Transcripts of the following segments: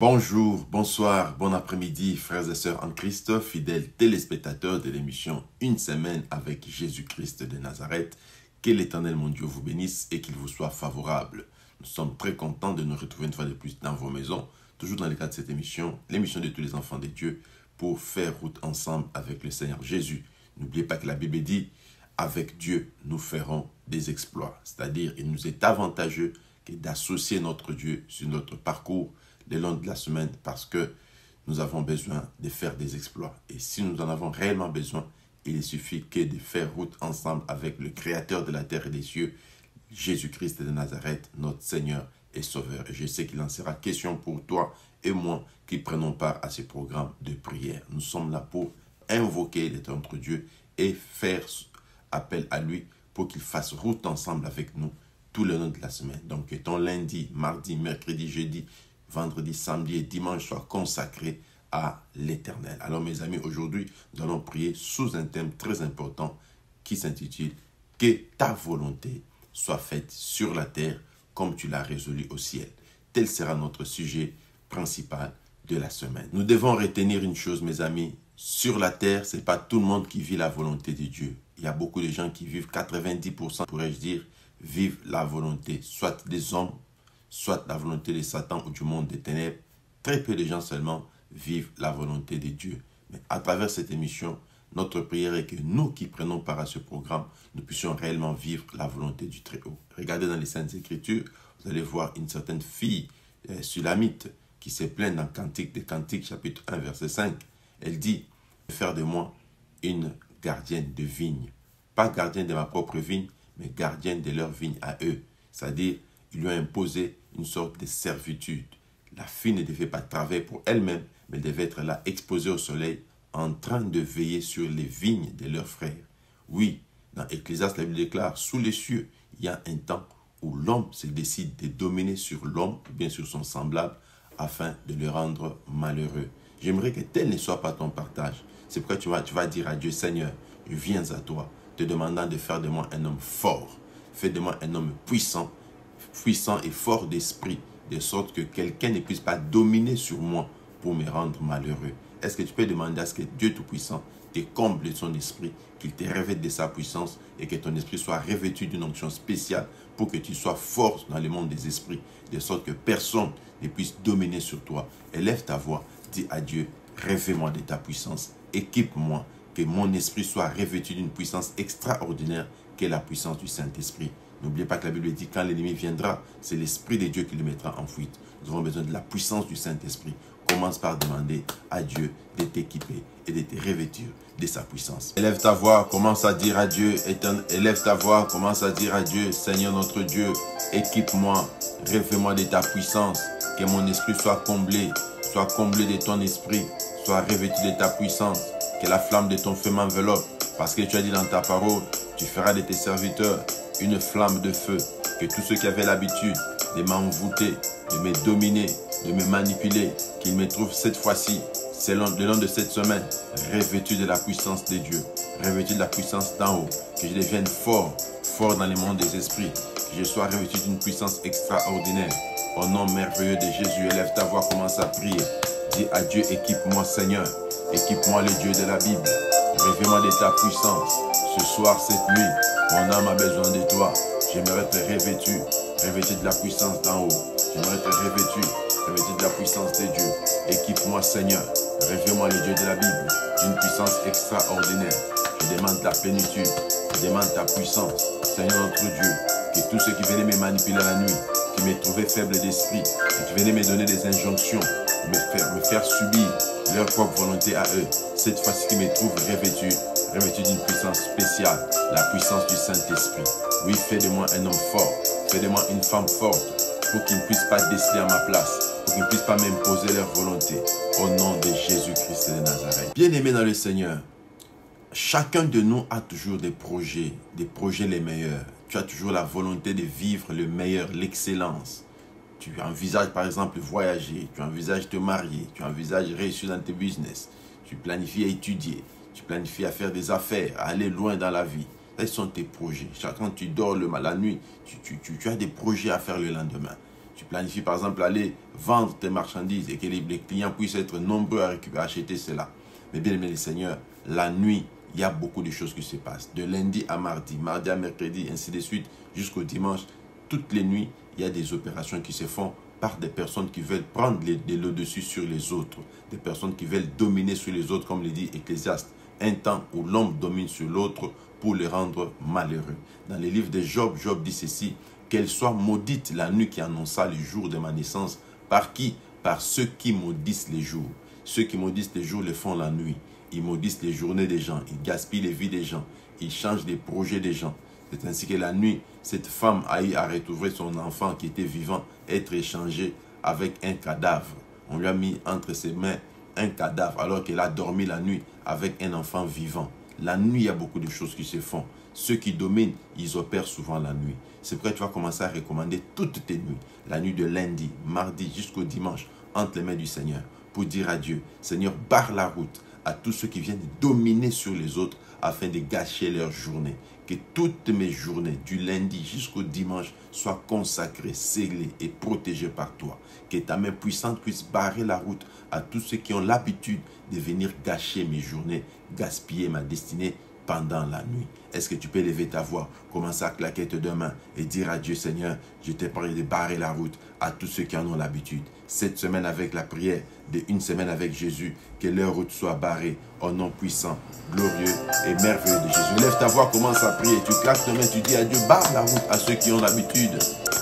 Bonjour, bonsoir, bon après-midi, frères et sœurs en Christ, fidèles téléspectateurs de l'émission Une semaine avec Jésus-Christ de Nazareth. Que l'Éternel, mon Dieu, vous bénisse et qu'il vous soit favorable. Nous sommes très contents de nous retrouver une fois de plus dans vos maisons, toujours dans le cadre de cette émission, l'émission de tous les enfants de Dieu, pour faire route ensemble avec le Seigneur Jésus. N'oubliez pas que la Bible dit, avec Dieu, nous ferons des exploits. C'est-à-dire, il nous est avantageux que d'associer notre Dieu sur notre parcours le long de la semaine parce que nous avons besoin de faire des exploits. Et si nous en avons réellement besoin, il suffit que de faire route ensemble avec le Créateur de la terre et des cieux, Jésus-Christ de Nazareth, notre Seigneur et Sauveur. Et je sais qu'il en sera question pour toi et moi qui prenons part à ce programme de prière. Nous sommes là pour invoquer notre Dieu et faire appel à lui pour qu'il fasse route ensemble avec nous tout le long de la semaine. Donc que ton lundi, mardi, mercredi, jeudi, vendredi, samedi et dimanche soient consacrés à l'Éternel. Alors mes amis, aujourd'hui, nous allons prier sous un thème très important qui s'intitule « Que ta volonté soit faite sur la terre comme tu l'as résolu au ciel ». Tel sera notre sujet principal de la semaine. Nous devons retenir une chose, mes amis, sur la terre, ce n'est pas tout le monde qui vit la volonté de Dieu. Il y a beaucoup de gens qui vivent, 90% pourrais-je dire, vivent la volonté, soit des hommes, soit la volonté de Satan ou du monde des ténèbres. Très peu de gens seulement vivent la volonté de Dieu. Mais à travers cette émission, notre prière est que nous qui prenons part à ce programme, nous puissions réellement vivre la volonté du Très-Haut. Regardez dans les Saintes Écritures, vous allez voir une certaine fille sulamite qui se plaint dans Cantique des Cantiques, chapitre 1, verset 5. Elle dit, « Faire de moi une gardienne de vigne. » Pas gardienne de ma propre vigne, mais gardienne de leur vigne à eux. C'est-à-dire, il lui a imposé une sorte de servitude. La fille ne devait pas travailler pour elle-même, mais devait être là, exposée au soleil, en train de veiller sur les vignes de leurs frères. Oui, dans Ecclésiaste, la Bible déclare, sous les cieux, il y a un temps où l'homme se décide de dominer sur l'homme, ou bien sur son semblable, afin de le rendre malheureux. J'aimerais que tel ne soit pas ton partage. C'est pourquoi tu vas dire à Dieu, Seigneur, je viens à toi, te demandant de faire de moi un homme fort. Fais de moi un homme puissant et fort d'esprit, de sorte que quelqu'un ne puisse pas dominer sur moi pour me rendre malheureux. Est-ce que tu peux demander à ce que Dieu Tout-Puissant te comble de son esprit, qu'il te revête de sa puissance et que ton esprit soit revêtu d'une onction spéciale pour que tu sois fort dans le monde des esprits, de sorte que personne ne puisse dominer sur toi. Élève ta voix, dis à Dieu, revêt-moi de ta puissance, équipe-moi, que mon esprit soit revêtu d'une puissance extraordinaire qu'est la puissance du Saint-Esprit. N'oubliez pas que la Bible dit quand l'ennemi viendra, c'est l'Esprit de Dieu qui le mettra en fuite. Nous avons besoin de la puissance du Saint-Esprit. Commence par demander à Dieu de t'équiper et de te revêtir de sa puissance. Élève ta voix, commence à dire à Dieu, élève ta voix, commence à dire à Dieu, Seigneur notre Dieu, équipe-moi, revêt-moi de ta puissance, que mon esprit soit comblé de ton esprit, soit revêtu de ta puissance, que la flamme de ton feu m'enveloppe, parce que tu as dit dans ta parole, tu feras de tes serviteurs une flamme de feu, que tous ceux qui avaient l'habitude de m'envoûter, de me dominer, de me manipuler, qu'ils me trouvent cette fois-ci, le long de cette semaine, revêtu de la puissance de Dieu, revêtu de la puissance d'en haut, que je devienne fort dans le monde des esprits, que je sois revêtu d'une puissance extraordinaire. Au nom merveilleux de Jésus, élève ta voix, commence à prier. Dis à Dieu, équipe-moi Seigneur, équipe-moi le Dieu de la Bible, revêt-moi de ta puissance. Ce soir, cette nuit, mon âme a besoin de toi. J'aimerais être revêtu de la puissance d'en haut. J'aimerais être revêtu de la puissance de Dieu. Équipe-moi Seigneur, revêt-moi le Dieu de la Bible, d'une puissance extraordinaire. Je demande ta plénitude, je demande ta puissance. Seigneur notre Dieu, que tous ceux qui venaient me manipuler la nuit, qui me trouvaient faible d'esprit, et qui venaient me donner des injonctions, me faire subir leur propre volonté à eux, cette fois-ci qui me trouvent revêtu d'une puissance spéciale, la puissance du Saint-Esprit. Oui, fais de moi un homme fort, fais de moi une femme forte, pour qu'ils ne puissent pas décider à ma place, pour qu'ils ne puissent pas m'imposer leur volonté, au nom de Jésus-Christ de Nazareth. Bien-aimés dans le Seigneur, chacun de nous a toujours des projets les meilleurs. Tu as toujours la volonté de vivre le meilleur, l'excellence. Tu envisages par exemple voyager, tu envisages te marier, tu envisages réussir dans tes business, tu planifies à étudier, tu planifies à faire des affaires, à aller loin dans la vie. Quels sont tes projets? Quand tu dors la nuit, tu as des projets à faire le lendemain. Tu planifies par exemple aller vendre tes marchandises et que les clients puissent être nombreux à acheter cela. Mais bien aimé le Seigneur, la nuit, il y a beaucoup de choses qui se passent. De lundi à mardi, mardi à mercredi, ainsi de suite, jusqu'au dimanche. Toutes les nuits, il y a des opérations qui se font par des personnes qui veulent prendre le dessus sur les autres. Des personnes qui veulent dominer sur les autres, comme le dit Ecclésiaste. Un temps où l'homme domine sur l'autre pour le rendre malheureux. Dans le livre de Job, Job dit ceci: qu'elle soit maudite la nuit qui annonça le jour de ma naissance. Par qui? Par ceux qui maudissent les jours. Ceux qui maudissent les jours le font la nuit. Ils maudissent les journées des gens. Ils gaspillent les vies des gens. Ils changent les projets des gens. C'est ainsi que la nuit, cette femme a eu à retrouver son enfant qui était vivant, être échangé avec un cadavre. On lui a mis entre ses mains un cadavre alors qu'elle a dormi la nuit avec un enfant vivant. La nuit, il y a beaucoup de choses qui se font. Ceux qui dominent, ils opèrent souvent la nuit. C'est pourquoi tu vas commencer à recommander toutes tes nuits. La nuit de lundi, mardi jusqu'au dimanche, entre les mains du Seigneur. Pour dire à Dieu: Seigneur, barre la route à tous ceux qui viennent dominer sur les autres afin de gâcher leur journée. Que toutes mes journées, du lundi jusqu'au dimanche, soient consacrées, scellées et protégées par toi. Que ta main puissante puisse barrer la route à tous ceux qui ont l'habitude de venir gâcher mes journées, gaspiller ma destinée pendant la nuit. Est-ce que tu peux lever ta voix, commencer à claquer tes deux mains et dire à Dieu: Seigneur, je te prie de barrer la route à tous ceux qui en ont l'habitude. Cette semaine avec la prière de une semaine avec Jésus, que leur route soit barrée au nom puissant, glorieux et merveilleux de Jésus. Lève ta voix, commence à prier. Tu claques tes mains, tu dis à Dieu: barre la route à ceux qui ont l'habitude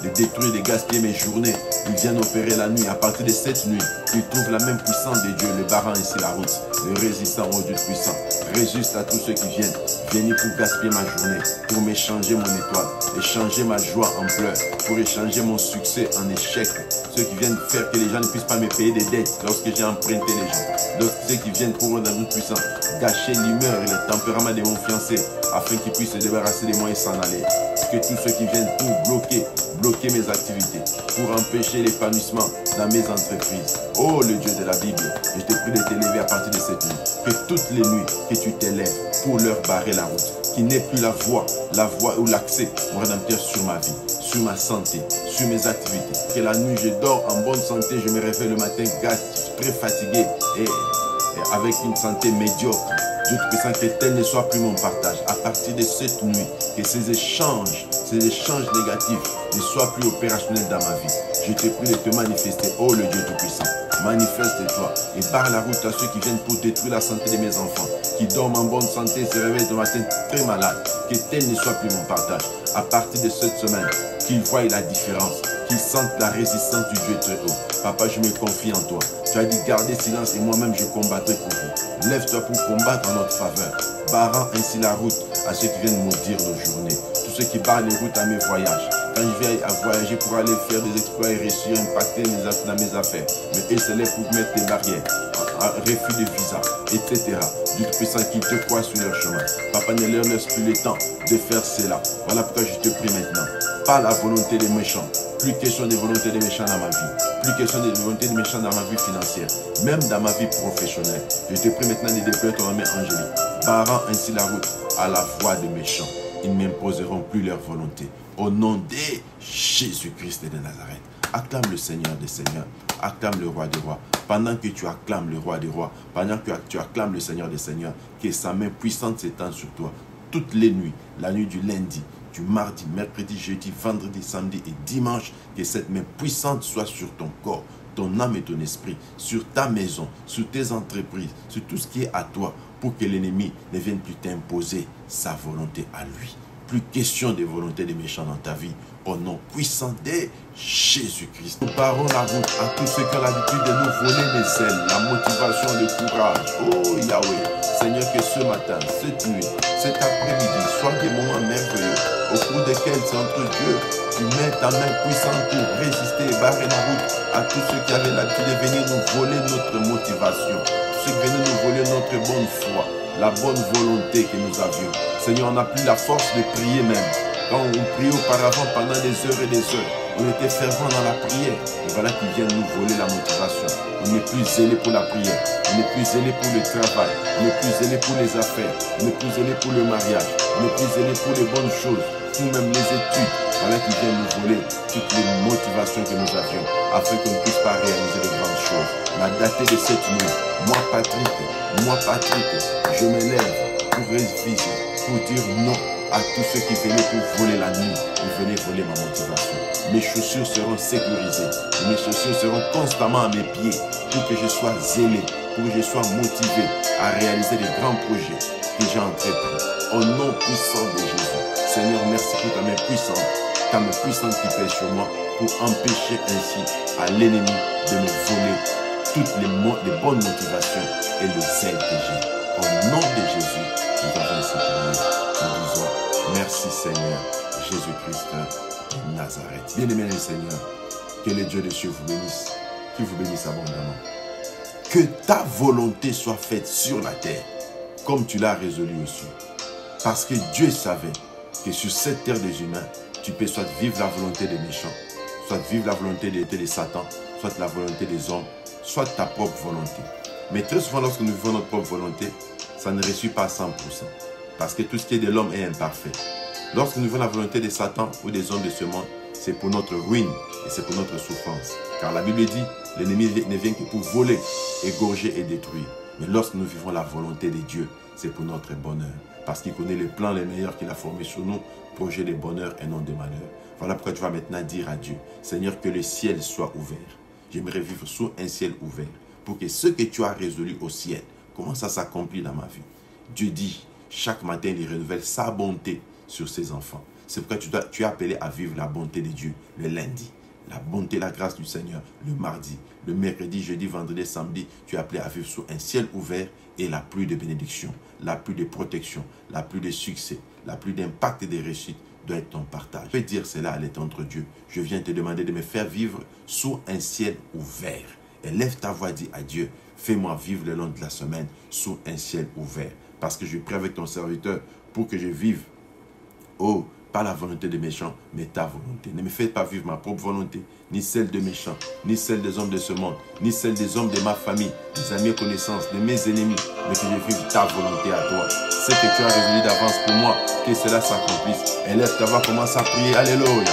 de détruire, de gaspiller mes journées. Ils viennent opérer la nuit. À partir de cette nuit, tu trouves la même puissance de Dieu, le barrant ainsi la route, le résistant au Dieu puissant. Résiste à tous ceux qui viennent venir pour gaspiller ma journée, pour m'échanger mon étoile, échanger ma joie en pleurs, pour échanger mon succès en échec. Ceux qui viennent faire que les gens ne puissent pas me payer des dettes lorsque j'ai emprunté les gens. Donc ceux qui viennent pour un Dieu puissant, gâcher l'humeur et le tempérament de mon fiancé, afin qu'il puisse se débarrasser de moi et s'en aller. Que tous ceux qui viennent pour bloquer mes activités, pour empêcher l'épanouissement dans mes entreprises. Oh, le Dieu de la Bible, je te prie de t'élever à partir de cette nuit. Que toutes les nuits que tu t'élèves pour leur barrer la route, qu'il n'ait plus la voie ou l'accès, mon rédempteur, sur ma vie, sur ma santé, sur mes activités. Que la nuit, je dors en bonne santé, je me réveille le matin très fatigué et avec une santé médiocre. Dieu puissant, que tel ne soit plus mon partage. À partir de cette nuit, que ces échanges négatifs ne soient plus opérationnels dans ma vie. Je te prie de te manifester, oh le Dieu Tout-Puissant. Manifeste-toi et barre la route à ceux qui viennent pour détruire la santé de mes enfants, qui dorment en bonne santé, se réveillent le matin très malades. Que tel ne soit plus mon partage. À partir de cette semaine, qu'ils voient la différence, qu'ils sentent la résistance du Dieu très haut. Papa, je me confie en toi. Tu as dit gardez silence et moi-même je combattrai pour vous. Lève-toi pour combattre en notre faveur, barrant ainsi la route à ceux qui viennent maudire nos journées. Tous ceux qui barrent les routes à mes voyages. Quand je vais à voyager pour aller faire des exploits et réussir, impacter dans mes affaires. Mais eux, c'est là pour mettre des barrières, refus de visa, etc. Dieu puissant qui te croit sur leur chemin. Papa, ne leur laisse plus le temps de faire cela. Voilà pourquoi je te prie maintenant. Pas la volonté des méchants. Plus question de volonté des méchants dans ma vie. Plus question de volonté des méchants dans ma vie financière. Même dans ma vie professionnelle. Je te prie maintenant de déployer ton main angélique, barrant ainsi la route à la voie des méchants. Ils n'imposeront plus leur volonté. Au nom de Jésus-Christ de Nazareth. Acclame le Seigneur des Seigneurs. Acclame le Roi des Rois. Pendant que tu acclames le Roi des Rois, pendant que tu acclames le Seigneur des Seigneurs, que sa main puissante s'étend sur toi. Toutes les nuits, la nuit du lundi, du mardi, mercredi, jeudi, vendredi, samedi et dimanche, que cette main puissante soit sur ton corps, ton âme et ton esprit, sur ta maison, sur tes entreprises, sur tout ce qui est à toi, pour que l'ennemi ne vienne plus t'imposer sa volonté à lui. Plus question de volonté des méchants dans ta vie, au nom puissant de Jésus-Christ. Nous barrons la route à tous ceux qui ont l'habitude de nous voler les ailes, la motivation, le courage. Oh Yahweh, Seigneur, que ce matin, cette nuit, cet après-midi, soient des moments merveilleux, au cours desquels, Saint Dieu, tu mets ta main puissante pour résister et barrer la route à tous ceux qui avaient l'habitude de venir nous voler notre motivation, ceux qui venaient nous voler notre bonne foi, la bonne volonté que nous avions. Seigneur, on n'a plus la force de prier même. Quand on priait auparavant pendant des heures et des heures, on était fervent dans la prière. Et voilà qu'ils viennent nous voler la motivation. On n'est plus zélé pour la prière. On n'est plus zélé pour le travail. On n'est plus zélé pour les affaires. On n'est plus zélé pour le mariage. On n'est plus zélé pour les bonnes choses. Ou même les études. Voilà qui vient nous voler toutes les motivations que nous avions, afin qu'on ne puisse pas réaliser de grandes choses. Mais daté de cette nuit, moi Patrick, je me lève pour réviser, pour dire non à tous ceux qui venaient pour voler la nuit, qui venaient voler ma motivation. Mes chaussures seront sécurisées, mes chaussures seront constamment à mes pieds, pour que je sois zélé, pour que je sois motivé à réaliser les grands projets que j'ai entrepris. Au nom puissant de Jésus. Seigneur, merci pour ta main puissante qui pèse sur moi, pour empêcher ainsi à l'ennemi de me voler toutes les bonnes motivations et le zèle que j'ai. Au nom de Jésus, nous avons ainsi prié. Nous disons merci Seigneur, Jésus-Christ de Nazareth. Bien-aimé Seigneur, que le Dieu des cieux vous bénisse, qu'il vous bénisse abondamment. Que ta volonté soit faite sur la terre, comme tu l'as résolu aussi. Parce que Dieu savait que sur cette terre des humains, tu peux soit vivre la volonté des méchants, soit vivre la volonté de Satan, soit la volonté des hommes, soit ta propre volonté. Mais très souvent, lorsque nous vivons notre propre volonté, ça ne réussit pas à 100%. Parce que tout ce qui est de l'homme est imparfait. Lorsque nous vivons la volonté de Satan ou des hommes de ce monde, c'est pour notre ruine et c'est pour notre souffrance. Car la Bible dit, l'ennemi ne vient que pour voler, égorger et détruire. Mais lorsque nous vivons la volonté de Dieu, c'est pour notre bonheur. Parce qu'il connaît les plans les meilleurs qu'il a formés sur nous, projet de bonheur et non de malheur. Voilà pourquoi tu vas maintenant dire à Dieu, Seigneur, que le ciel soit ouvert. J'aimerais vivre sous un ciel ouvert, pour que ce que tu as résolu au ciel commence à s'accomplir dans ma vie. Dieu dit, chaque matin, il renouvelle sa bonté sur ses enfants. C'est pourquoi tu es appelé à vivre la bonté de Dieu le lundi. La bonté, la grâce du Seigneur le mardi, le mercredi, jeudi, vendredi, samedi. Tu es appelé à vivre sous un ciel ouvert et la pluie de bénédiction, la pluie de protection, la pluie de succès, la pluie d'impact et de réussite doit être ton partage. Je peux dire cela à l'étendre Dieu. Je viens te demander de me faire vivre sous un ciel ouvert. Élève ta voix, dis à Dieu, fais-moi vivre le long de la semaine sous un ciel ouvert. Parce que je prie avec ton serviteur pour que je vive, oh, pas la volonté des méchants, mais ta volonté. Ne me fais pas vivre ma propre volonté, ni celle des méchants, ni celle des hommes de ce monde, ni celle des hommes de ma famille, des amis et connaissances, de mes ennemis, mais que je vive ta volonté à toi. Ce que tu as résolu d'avance pour moi, que cela s'accomplisse. Élève ta voix, commence à prier. Alléluia.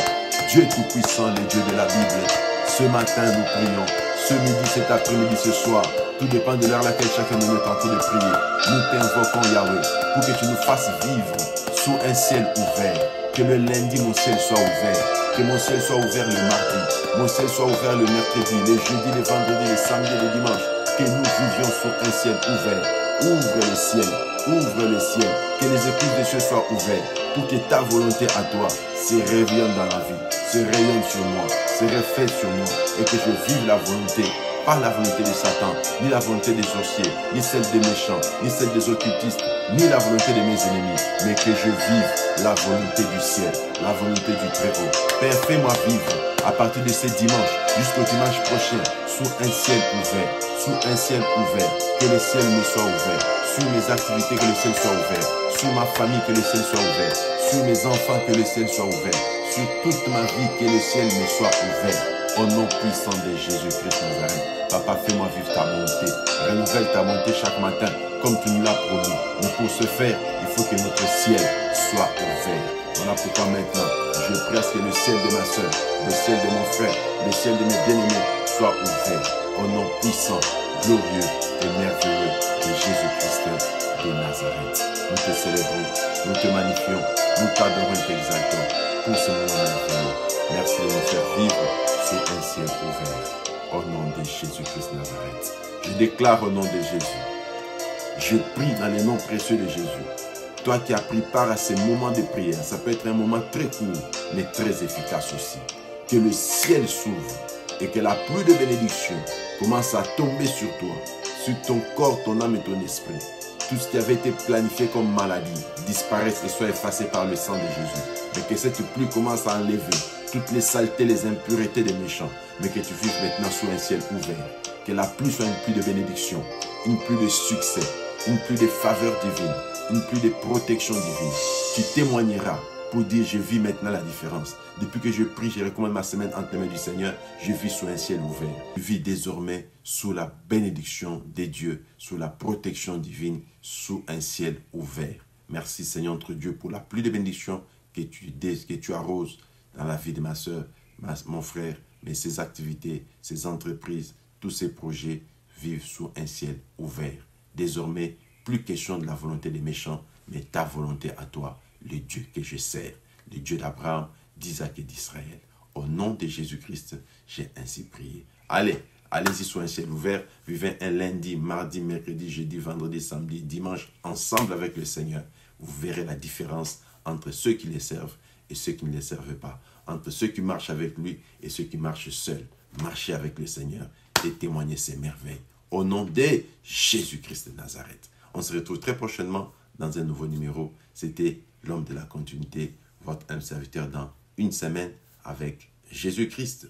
Dieu tout-puissant, le Dieu de la Bible. Ce matin, nous prions. Ce midi, cet après-midi, ce soir. Tout dépend de l'heure à laquelle chacun de nous est en train de prier. Nous t'invoquons, Yahweh, pour que tu nous fasses vivre sous un ciel ouvert. Que le lundi, mon ciel soit ouvert. Que mon ciel soit ouvert le mardi. Mon ciel soit ouvert le mercredi, le jeudi, le vendredi, le samedi et le dimanche. Que nous vivions sous un ciel ouvert. Ouvre le ciel. Ouvre le ciel. Que les écluses des cieux soient ouvertes. Pour que ta volonté à toi se rayonne dans la vie. Se rayonne sur moi. Se reflète sur moi. Et que je vive la volonté. Pas la volonté de Satan, ni la volonté des sorciers, ni celle des méchants, ni celle des occultistes, ni la volonté de mes ennemis, mais que je vive la volonté du ciel, la volonté du Très-Haut. Père, fais-moi vivre à partir de ce dimanche jusqu'au dimanche prochain, sous un ciel ouvert, sous un ciel ouvert, que le ciel me soit ouvert, sur mes activités, que le ciel soit ouvert, sur ma famille, que le ciel soit ouvert, sur mes enfants, que le ciel soit ouvert, sur toute ma vie, que le ciel me soit ouvert. Au nom puissant de Jésus-Christ Nazareth. Papa, fais-moi vivre ta bonté. Renouvelle ta bonté chaque matin, comme tu nous l'as promis. Mais pour ce faire, il faut que notre ciel soit ouvert. Voilà pourquoi maintenant, je prie à ce que le ciel de ma soeur, le ciel de mon frère, le ciel de mes bien-aimés soit ouvert. Au nom puissant, glorieux et merveilleux de Jésus-Christ de Nazareth. Nous te célébrons, nous te magnifions, nous t'adorons et t'exaltons pour ce moment merveilleux. Merci de nous faire vivre sous un ciel ouvert. Au nom de Jésus-Christ Nazareth. Je déclare au nom de Jésus. Je prie dans le nom précieux de Jésus. Toi qui as pris part à ces moments de prière, ça peut être un moment très court, mais très efficace aussi. Que le ciel s'ouvre et que la pluie de bénédiction commence à tomber sur toi, sur ton corps, ton âme et ton esprit. Tout ce qui avait été planifié comme maladie disparaisse et soit effacé par le sang de Jésus. Mais que cette pluie commence à enlever toutes les saletés, les impuretés des méchants, mais que tu vives maintenant sous un ciel ouvert. Que la pluie soit une pluie de bénédiction, une pluie de succès, une pluie de faveur divine, une pluie de protection divine. Tu témoigneras pour dire, je vis maintenant la différence. Depuis que je prie, je recommande ma semaine entre les mains du Seigneur, je vis sous un ciel ouvert. Je vis désormais sous la bénédiction des dieux, sous la protection divine, sous un ciel ouvert. Merci Seigneur notre Dieu pour la pluie de bénédiction que tu arroses dans la vie de ma soeur, mon frère, mais ses activités, ses entreprises, tous ses projets vivent sous un ciel ouvert. Désormais, plus question de la volonté des méchants, mais ta volonté à toi, le Dieu que je sers, le Dieu d'Abraham, d'Isaac et d'Israël. Au nom de Jésus-Christ, j'ai ainsi prié. Allez-y sous un ciel ouvert. Vivez un lundi, mardi, mercredi, jeudi, vendredi, samedi, dimanche, ensemble avec le Seigneur. Vous verrez la différence entre ceux qui les servent et ceux qui ne les servent pas. Entre ceux qui marchent avec lui et ceux qui marchent seuls. Marchez avec le Seigneur et témoignez ses merveilles. Au nom de Jésus-Christ de Nazareth. On se retrouve très prochainement dans un nouveau numéro. C'était l'homme de la continuité, votre âme serviteur dans une semaine avec Jésus-Christ.